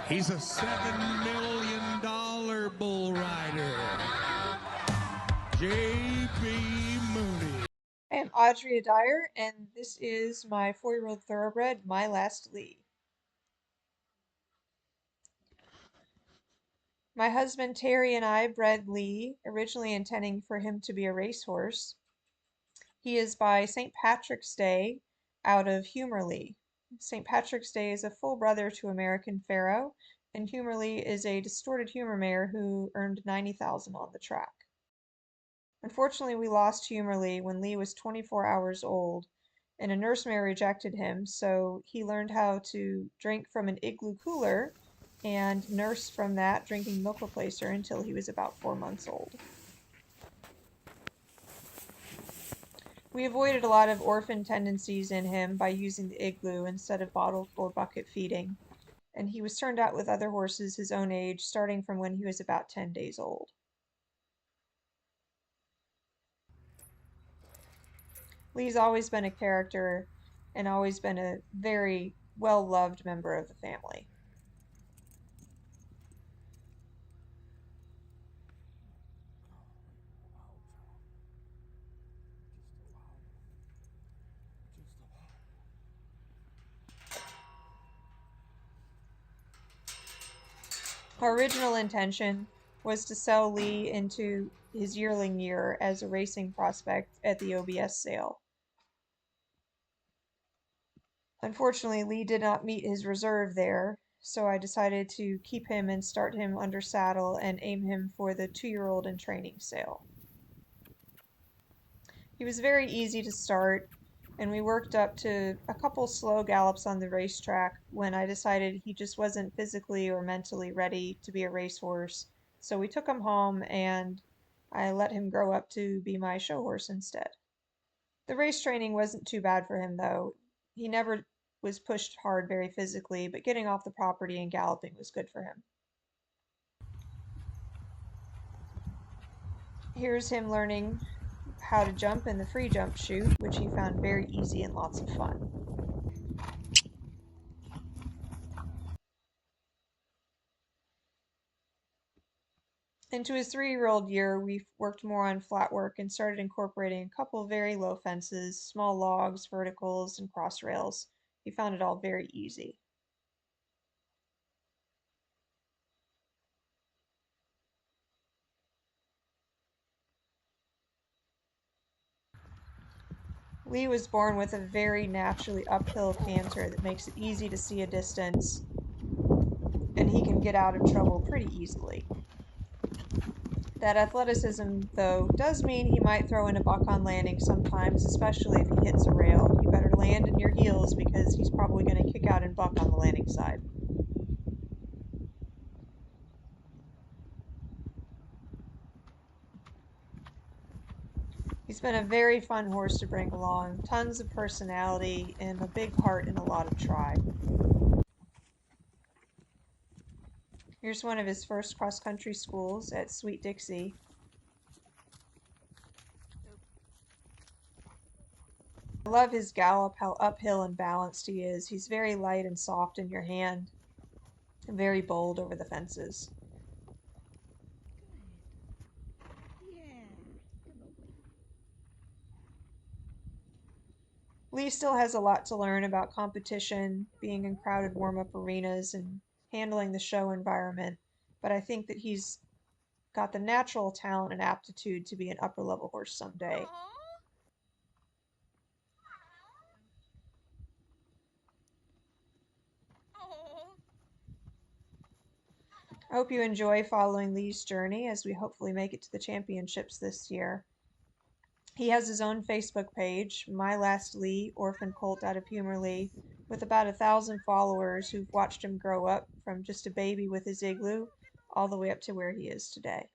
He's a $7 million bull rider. J.B. Mooney. I am Audrey Dyer, and this is my 4-year-old thoroughbred, My Last Lee. My husband Terry and I bred Lee, originally intending for him to be a racehorse. He is by St. Patrick's Day out of Humorlee. St. Patrick's Day is a full brother to American Pharoah, and Humorlee is a distorted humor mare who earned $90,000 on the track. Unfortunately, we lost Humorlee when Lee was 24 hours old, and a nurse mare rejected him, so he learned how to drink from an igloo cooler and nurse from that, drinking milk replacer until he was about 4 months old. We avoided a lot of orphan tendencies in him by using the igloo instead of bottle or bucket feeding, and he was turned out with other horses his own age starting from when he was about 10 days old. Lee's always been a character and always been a very well-loved member of the family. Our original intention was to sell Lee into his yearling year as a racing prospect at the OBS sale. Unfortunately, Lee did not meet his reserve there, so I decided to keep him and start him under saddle and aim him for the 2-year-old in training sale. He was very easy to start, and we worked up to a couple slow gallops on the racetrack when I decided he just wasn't physically or mentally ready to be a racehorse, so we took him home and I let him grow up to be my show horse instead. The race training wasn't too bad for him, though. He never was pushed hard very physically, but getting off the property and galloping was good for him. Here's him learning how to jump in the free jump chute, which he found very easy and lots of fun. Into his 3-year-old year, we worked more on flat work and started incorporating a couple of very low fences, small logs, verticals, and cross rails. He found it all very easy. Lee was born with a very naturally uphill canter that makes it easy to see a distance, and he can get out of trouble pretty easily. That athleticism, though, does mean he might throw in a buck on landing sometimes, especially if he hits a rail. You better land in your heels because he's probably going to kick out and buck on the landing side. He's been a very fun horse to bring along, tons of personality and a big heart and a lot of try. Here's one of his first cross-country schools at Sweet Dixie. I love his gallop, how uphill and balanced he is. He's very light and soft in your hand, and very bold over the fences. Lee still has a lot to learn about competition, being in crowded warm-up arenas, and handling the show environment, but I think that he's got the natural talent and aptitude to be an upper-level horse someday. I hope you enjoy following Lee's journey as we hopefully make it to the championships this year. He has his own Facebook page, My Last Lee, Orphan Colt out of Humorlee, with about 1,000 followers who've watched him grow up from just a baby with his igloo all the way up to where he is today.